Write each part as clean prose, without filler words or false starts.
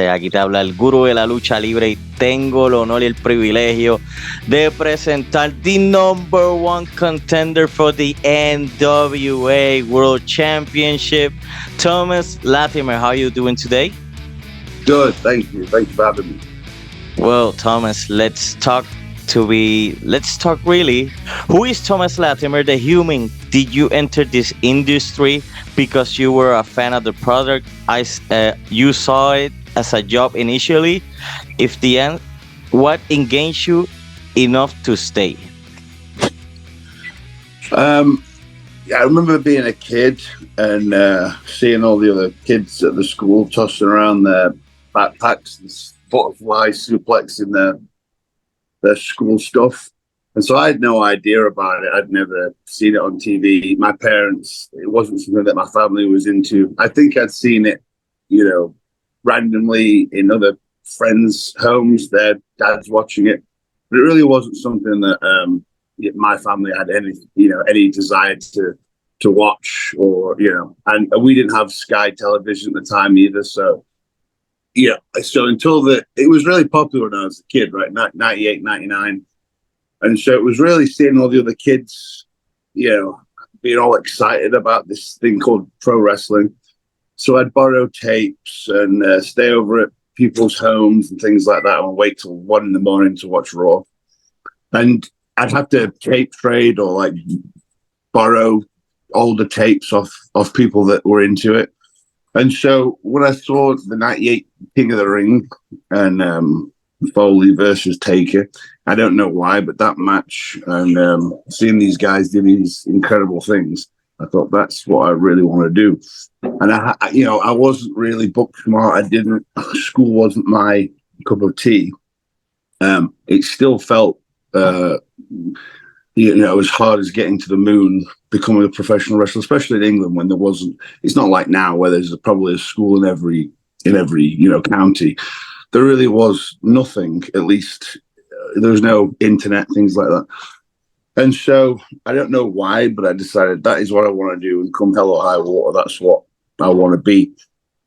Aquí te habla el gurú de la lucha libre y tengo el honor y el privilegio de presentar the number one contender for the NWA World Championship, Thomas Latimer. How are you doing today? Good, thank you. Thank you for having me. Well, Thomas, let's talk really. Who is Thomas Latimer, the human? Did you enter this industry because you were a fan of the product? You saw it as a job initially. If the end, what engaged you enough to stay? I remember being a kid and seeing all the other kids at the school tossing around their backpacks and butterfly suplexing their school stuff. And so I had no idea about it. I'd never seen it on TV. My parents, it wasn't something that my family was into. I think I'd seen it, randomly in other friends' homes, their dads watching it. But it really wasn't something that my family had any desire to watch or, and we didn't have Sky television at the time either. So, so it was really popular when I was a kid, right? 98, 99. And so it was really seeing all the other kids, being all excited about this thing called pro wrestling. So I'd borrow tapes and stay over at people's homes and things like that and wait till 1 a.m. to watch Raw. And I'd have to tape trade or borrow older tapes off people that were into it. And so when I saw the 98 King of the Ring and Foley versus Taker, I don't know why, but that match and seeing these guys do these incredible things, I thought that's what I really want to do. And I wasn't really book smart. School wasn't my cup of tea. It still felt, as hard as getting to the moon, becoming a professional wrestler, especially in England when there wasn't. It's not like now where there's probably a school in every county. There really was nothing. At least there was no internet, things like that. And so I don't know why, but I decided that is what I want to do. And come hell or high water, that's what I want to be.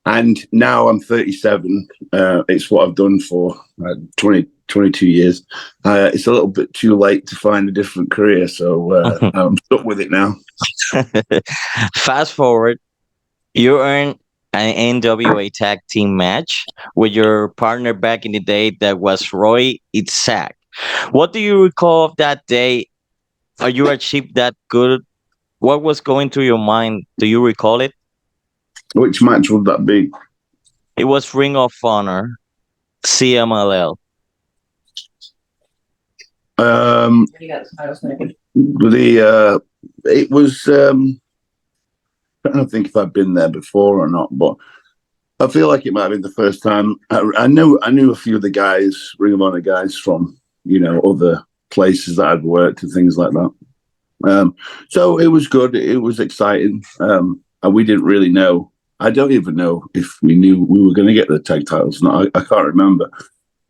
And now I'm 37. It's what I've done for 22 years. It's a little bit too late to find a different career, so I'm stuck with it now. Fast forward, you earned an NWA tag team match with your partner back in the day that was Roy Itzhak. What do you recall of that day? Are you achieved that good? What was going through your mind? Do you recall it? Which match would that be? It was Ring of Honor, CMLL. It was. I don't think if I've been there before or not, but I feel like it might have been the first time. I knew a few of the guys, Ring of Honor guys from other places that I'd worked and things like that. So it was good. It was exciting. And we didn't really know. I don't even know if we knew we were going to get the tag titles. No, I can't remember.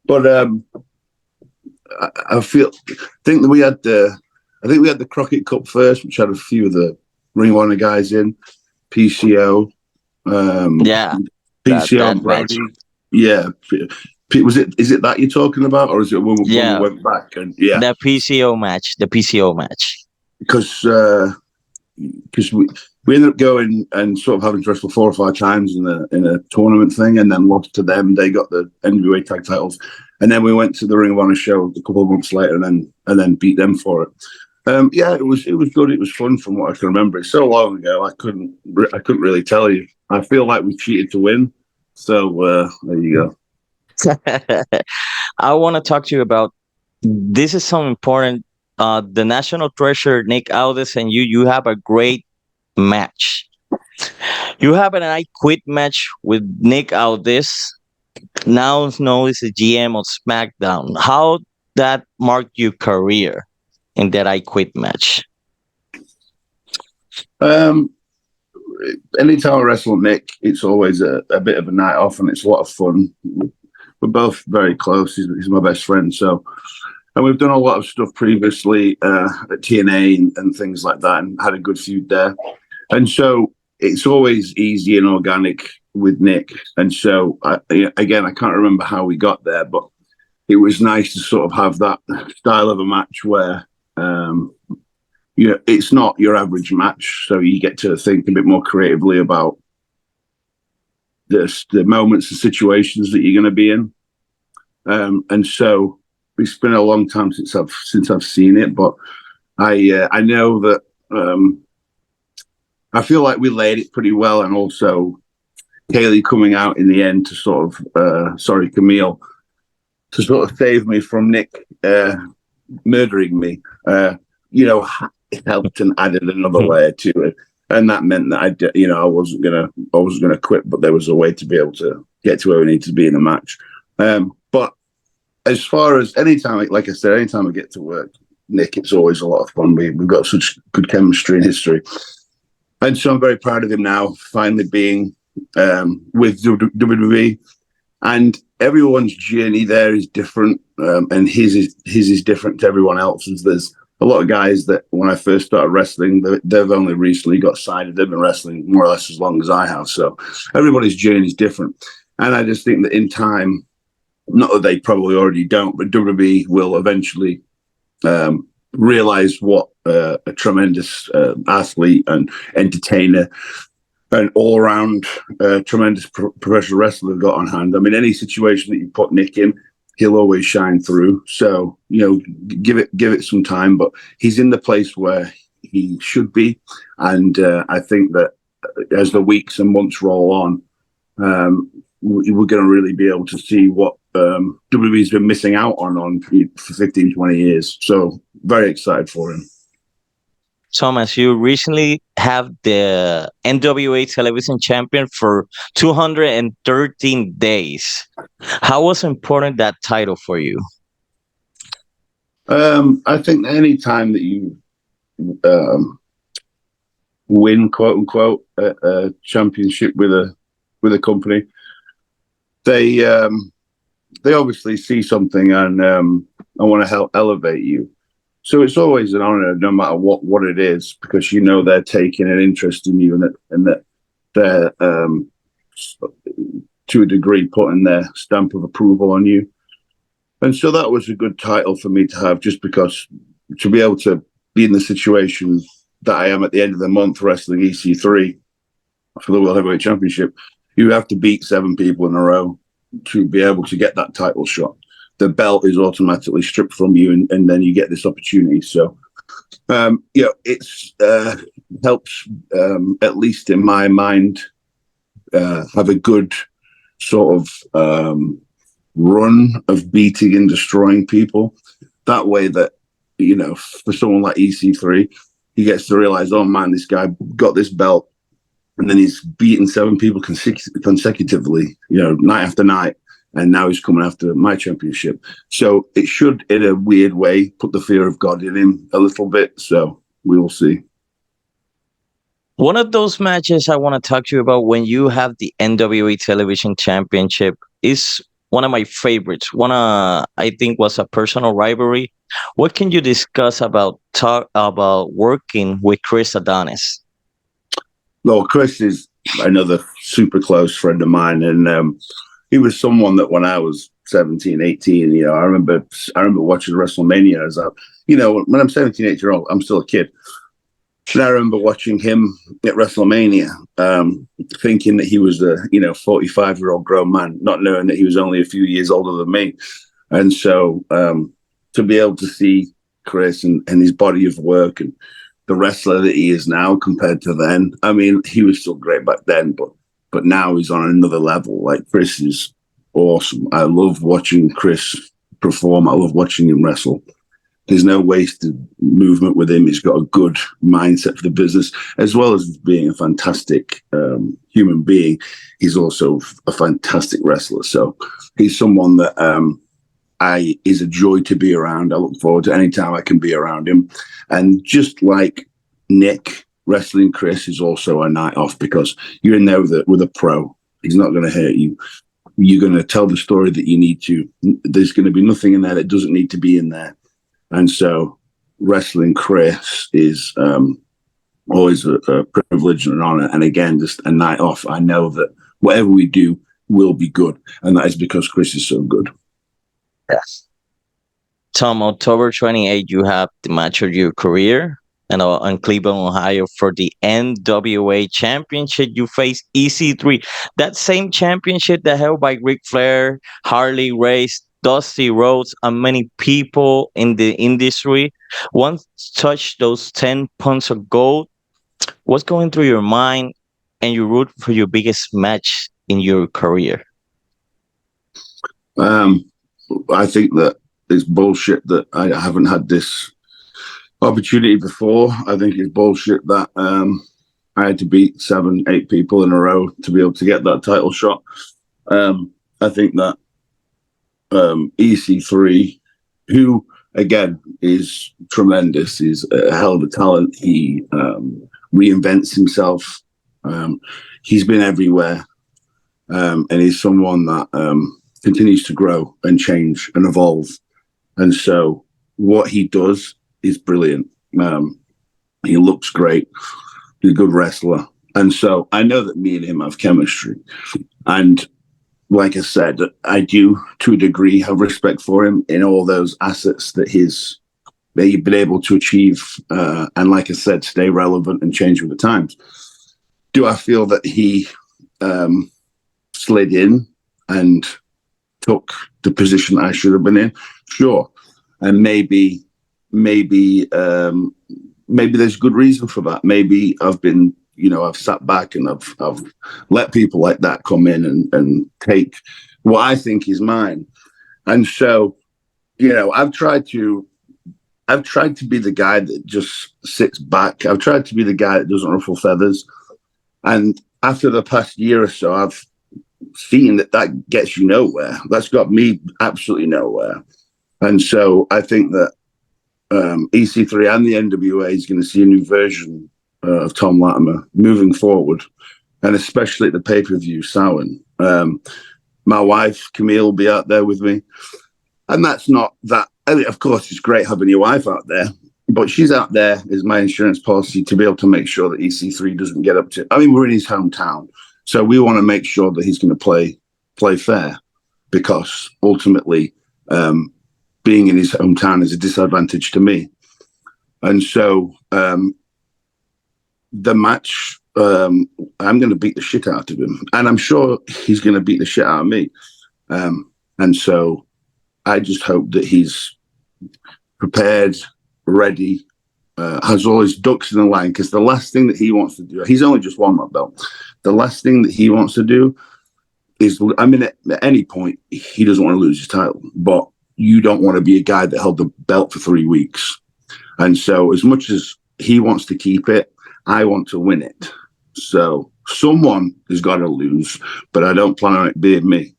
But I think that we had the Crockett Cup first, which had a few of the Ring of Honor guys in. PCO. PCO and Brody. Yeah. Is it that you're talking about, or is it when we went back and the PCO match? Because we ended up going and sort of having to wrestle 4 or 5 times in a tournament thing, and then lost to them. They got the NWA tag titles, and then we went to the Ring of Honor show a couple of months later, and then beat them for it. It was good. It was fun from what I can remember. It's so long ago, I couldn't really tell you. I feel like we cheated to win. So there you go. I want to talk to you about this. Is so important. The national treasure Nick Aldis and you have a great match. You have an I Quit match with Nick Aldis, now known as the GM of SmackDown. How that marked your career in that I Quit match? Anytime I wrestle Nick, it's always a bit of a night off, and it's a lot of fun. We're both very close. He's my best friend. So, and we've done a lot of stuff previously at TNA and things like that, and had a good feud there. And so it's always easy and organic with Nick. And so, again, I can't remember how we got there, but it was nice to sort of have that style of a match where it's not your average match. So you get to think a bit more creatively about the moments and situations that you're going to be in. And so it's been a long time since I've seen it, but I know that I feel like we laid it pretty well, and also Kaylee coming out in the end to sort of Camille, to sort of save me from Nick murdering me. It helped and added another layer to it, and that meant that I wasn't gonna quit, but there was a way to be able to get to where we need to be in a match. But as far as anytime, like I said, anytime I get to work, Nick, it's always a lot of fun. We've got such good chemistry and history, and so I'm very proud of him now finally being with WWE. And everyone's journey there is different, and his is different to everyone else's. There's a lot of guys that when I first started wrestling, they've only recently got signed. They've been wrestling more or less as long as I have. So everybody's journey is different. And I just think that in time, not that they probably already don't, but WWE will eventually realize what a tremendous athlete and entertainer, an all-around tremendous professional wrestler they've got on hand. I mean, any situation that you put Nick in, he'll always shine through. So, give it some time, but he's in the place where he should be. And I think that as the weeks and months roll on, we're going to really be able to see what WWE's been missing out on for 15, 20 years. So very excited for him. Thomas, you recently have the NWA television champion for 213 days. How was important that title for you? I think any time that you win, quote unquote, a championship with a company, they obviously see something and want to help elevate you. So it's always an honor, no matter what it is, because they're taking an interest in you, and that they're to a degree putting their stamp of approval on you. And so that was a good title for me to have, just because to be able to be in the situation that I am at the end of the month wrestling EC3 for the World Heavyweight Championship, you have to beat 7 people in a row to be able to get that title shot. The belt is automatically stripped from you, and then you get this opportunity. So, it's helps, at least in my mind, have a good sort of run of beating and destroying people. That way that, for someone like EC3, he gets to realize, oh man, this guy got this belt, and then he's beaten 7 people consecutively, night after night. And now he's coming after my championship. So it should, in a weird way, put the fear of God in him a little bit. So we will see. One of those matches I want to talk to you about when you have the NWA Television Championship is one of my favorites. I think was a personal rivalry. What can you discuss about working with Chris Adonis? Well, Chris is another super close friend of mine, and he was someone that when I was 17, 18, I remember watching WrestleMania as when I'm 17, 18 year old, I'm still a kid. And I remember watching him at WrestleMania, thinking that he was a 45-year-old grown man, not knowing that he was only a few years older than me. And so to be able to see Chris and his body of work and the wrestler that he is now compared to then, I mean, he was still great back then, but now he's on another level. Like, Chris is awesome. I love watching Chris perform. I love watching him wrestle. There's no wasted movement with him. He's got a good mindset for the business, as well as being a fantastic human being. He's also a fantastic wrestler. So he's someone that is a joy to be around. I look forward to any time I can be around him. And just like Nick, wrestling Chris is also a night off, because you're in there with a pro. He's not going to hurt you. You're going to tell the story that you need to. There's going to be nothing in there that doesn't need to be in there. And so wrestling Chris is always a privilege and an honor. And again, just a night off. I know that whatever we do will be good, and that is because Chris is so good. Yes. Tom, October 28th, you have the match of your career and in Cleveland, Ohio for the NWA Championship. You face EC3, that same championship that held by Ric Flair, Harley Race, Dusty Rhodes, and many people in the industry. Once touched those 10 pounds of gold, what's going through your mind and you root for your biggest match in your career? I think that it's bullshit that I haven't had this opportunity before. I think it's bullshit that I had to beat 7, 8 people in a row to be able to get that title shot. I think that EC3, who again is tremendous, he's a hell of a talent. He reinvents himself. He's been everywhere, and he's someone that continues to grow and change and evolve. And so what he does is brilliant. He looks great. He's a good wrestler. And so I know that me and him have chemistry. And like I said, I do, to a degree, have respect for him in all those assets that he's been able to achieve. And like I said, stay relevant and change with the times. Do I feel that he slid in and took the position I should have been in? Sure. And maybe there's good reason for that. Maybe I've been, I've sat back and I've let people like that come in and take what I think is mine. And so, I've tried to be the guy that just sits back. I've tried to be the guy that doesn't ruffle feathers. And after the past year or so, I've seen that gets you nowhere. That's got me absolutely nowhere. And so I think that EC3 and the NWA is going to see a new version of Tom Latimer moving forward, and especially at the pay-per-view Samhain. My wife, Camille, will be out there with me. And that's not that. I mean, of course, it's great having your wife out there, but she's out there as my insurance policy to be able to make sure that EC3 doesn't get up to. I mean, we're in his hometown, so we want to make sure that he's going to play fair, because ultimately, being in his hometown is a disadvantage to me. And so the match, I'm going to beat the shit out of him. And I'm sure he's going to beat the shit out of me. And so I just hope that he's prepared, ready, has all his ducks in the line, because the last thing that he wants to do, he's only just won that belt. The last thing that he wants to do is, I mean, at any point, he doesn't want to lose his title, but you don't want to be a guy that held the belt for 3 weeks. And so as much as he wants to keep it, I want to win it. So someone has got to lose, but I don't plan on it being me.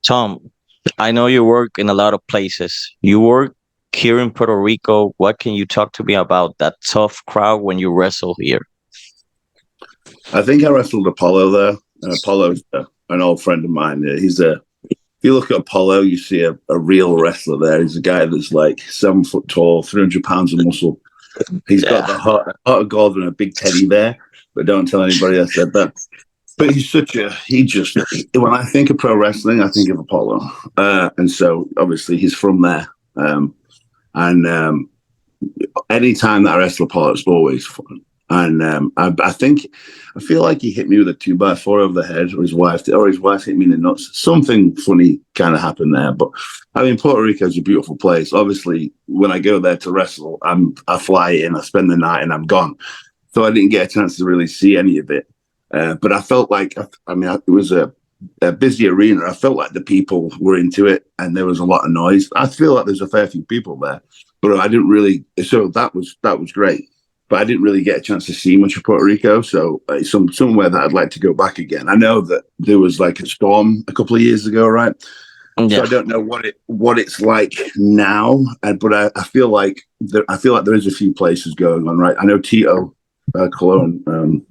Tom, I know you work in a lot of places. You work here in Puerto Rico. What can you talk to me about that tough crowd when you wrestle here? I think I wrestled Apollo there. Apollo's an old friend of mine. If you look at Apollo, you see a real wrestler there. He's a guy that's like 7 foot tall, 300 pounds of muscle. He's got the heart of gold and a big teddy bear, but don't tell anybody I said that. But when I think of pro wrestling, I think of Apollo. And so obviously he's from there. Any time that I wrestle Apollo, it's always fun. And I feel like he hit me with a 2x4 over the head, or his wife hit me in the nuts. Something funny kind of happened there. But I mean, Puerto Rico is a beautiful place. Obviously, when I go there to wrestle, I fly in, I spend the night, and I'm gone. So I didn't get a chance to really see any of it. But I felt like, it was a busy arena. I felt like the people were into it, and there was a lot of noise. I feel like there's a fair few people there, but I didn't really. So that was great. But I didn't really get a chance to see much of Puerto Rico, so it's somewhere that I'd like to go back again. I know that there was like a storm a couple of years ago, right? Yeah. So I don't know what it's like now, but I feel like there is a few places going on, right? I know Tito Colon,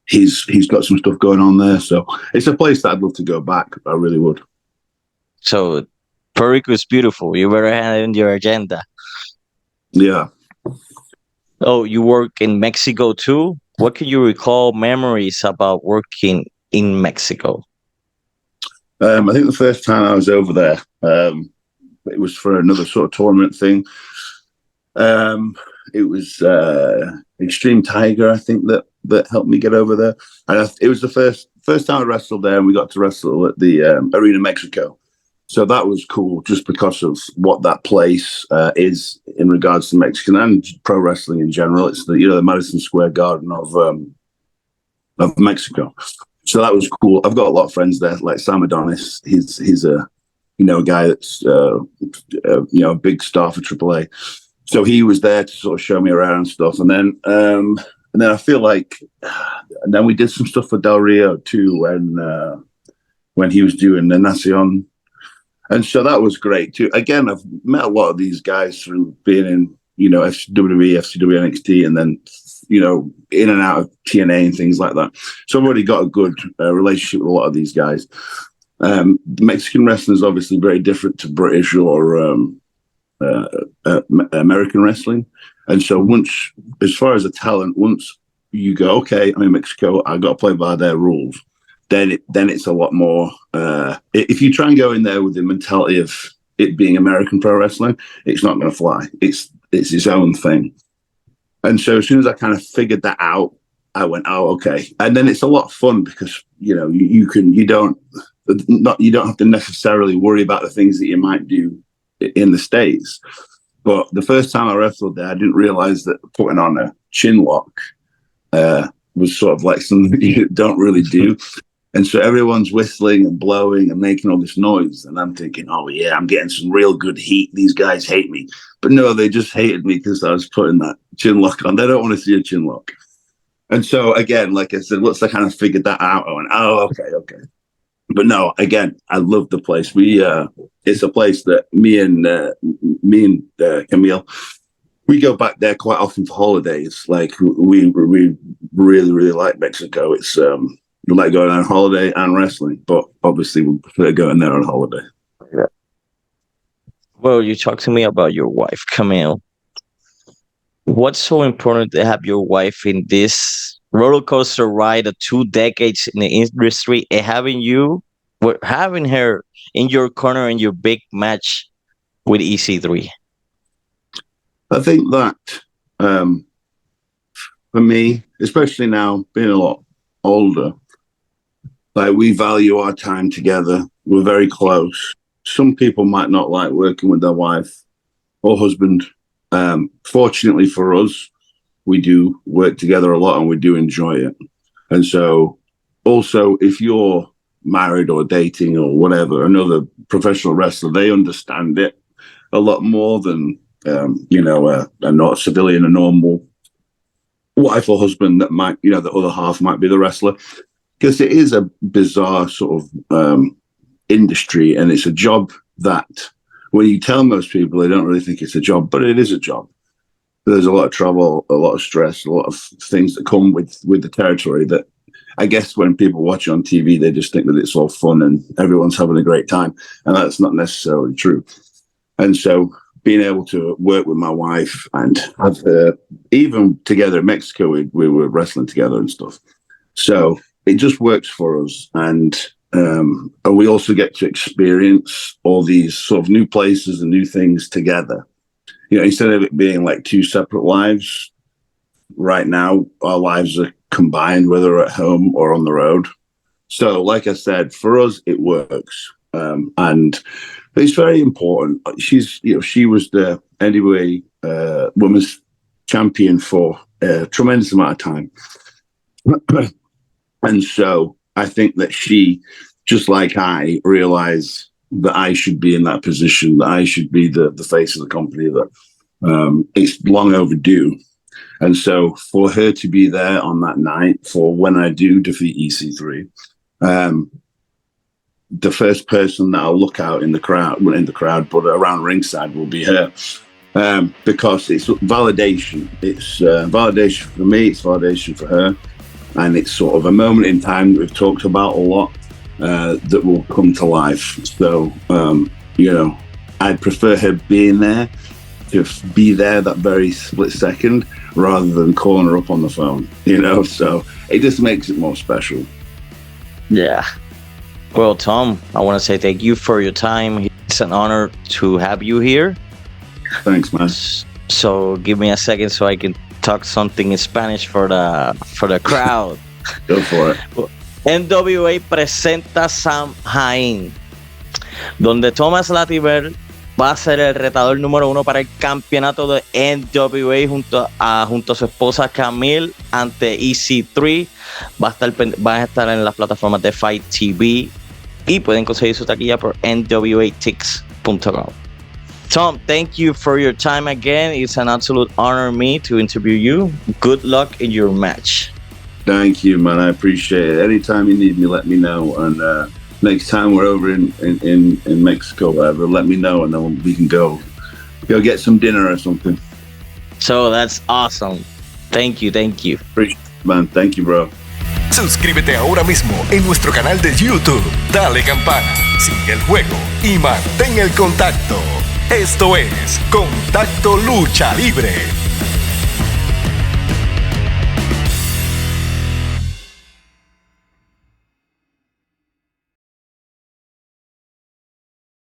he's got some stuff going on there, so it's a place that I'd love to go back. I really would. So Puerto Rico is beautiful. You better have it in your agenda. Yeah. Oh, you work in Mexico too? What can you recall memories about working in Mexico? I think the first time I was over there, it was for another sort of tournament thing. It was Extreme Tiger, I think, that helped me get over there. And it was the first time I wrestled there, and we got to wrestle at the Arena Mexico. So that was cool, just because of what that place is in regards to Mexican and pro wrestling in general. It's the Madison Square Garden of Mexico. So that was cool. I've got a lot of friends there, like Sam Adonis. He's a guy that's a big star for AAA. So he was there to sort of show me around and stuff. And then I feel like, and then we did some stuff for Del Rio too when he was doing the Nacion. And so that was great too. Again, I've met a lot of these guys through being in, WWE, FCW, NXT, and then, in and out of TNA and things like that. So I've already got a good relationship with a lot of these guys. Mexican wrestling is obviously very different to British or American wrestling. And so as far as a talent, once you go, okay, I'm in Mexico, I got to play by their rules. Then it's a lot more. If you try and go in there with the mentality of it being American pro wrestling, it's not going to fly. It's its own thing. And so as soon as I kind of figured that out, I went, oh, okay. And then it's a lot of fun because you don't have to necessarily worry about the things that you might do in the States. But the first time I wrestled there, I didn't realize that putting on a chin lock was sort of like something you don't really do. And so everyone's whistling and blowing and making all this noise. And I'm thinking, oh, yeah, I'm getting some real good heat. These guys hate me. But no, they just hated me because I was putting that chin lock on. They don't want to see a chin lock. And so, again, like I said, once I kind of figured that out, I went, oh, okay. But no, again, I love the place. It's a place that me and Camille, we go back there quite often for holidays. Like we really, really like Mexico. It's we like going on holiday and wrestling, but obviously we prefer going there on holiday. Yeah. Well, you talked to me about your wife, Camille. What's so important to have your wife in this roller coaster ride of 2 decades in the industry, and having her in your corner in your big match with EC3? I think that for me, especially now being a lot older, like we value our time together. We're very close. Some people might not like working with their wife or husband. Fortunately for us, we do work together a lot and we do enjoy it. And so also, if you're married or dating or whatever, another professional wrestler, they understand it a lot more than, a not civilian, a normal wife or husband that might, the other half might be the wrestler. Because it is a bizarre sort of industry, and it's a job that when you tell most people, they don't really think it's a job, but it is a job. There's a lot of trouble, a lot of stress, a lot of things that come with the territory that I guess when people watch on TV, they just think that it's all fun and everyone's having a great time. And that's not necessarily true. And so being able to work with my wife and have her, even together in Mexico, we were wrestling together and stuff. So it just works for us. And we also get to experience all these sort of new places and new things together. Instead of it being like 2 separate lives, right now, our lives are combined, whether at home or on the road. So, like I said, for us, it works. And it's very important. She was the NWA women's champion for a tremendous amount of time. And so I think that she, just like I, realized that I should be in that position, that I should be the face of the company, that it's long overdue. And so for her to be there on that night for when I do defeat EC3, the first person that I'll look out in the crowd, but around ringside will be her. Because it's validation. It's validation for me, it's validation for her. And it's sort of a moment in time that we've talked about a lot that will come to life. So, I'd prefer her being there, to be there that very split second, rather than calling her up on the phone, so it just makes it more special. Yeah. Well, Tom, I want to say thank you for your time. It's an honor to have you here. Thanks, man. So give me a second so I can talk something in Spanish for the crowd. Go for it. NWA presenta Samhain, donde Thomas Latimer va a ser el retador número 1 para el campeonato de NWA junto a su esposa Camille ante EC3. Va a estar en las plataformas de Fight TV y pueden conseguir su taquilla por nwatix.com. Tom, thank you for your time again. It's an absolute honor me to interview you. Good luck in your match. Thank you, man. I appreciate it. Anytime you need me, let me know. And next time we're over in Mexico, whatever, let me know, and then we can go get some dinner or something. So that's awesome. Thank you. Appreciate it, man. Thank you, bro. Suscríbete ahora mismo en nuestro canal de YouTube. Dale campana, sigue el juego y mantén el contacto. Esto es Contacto Lucha Libre.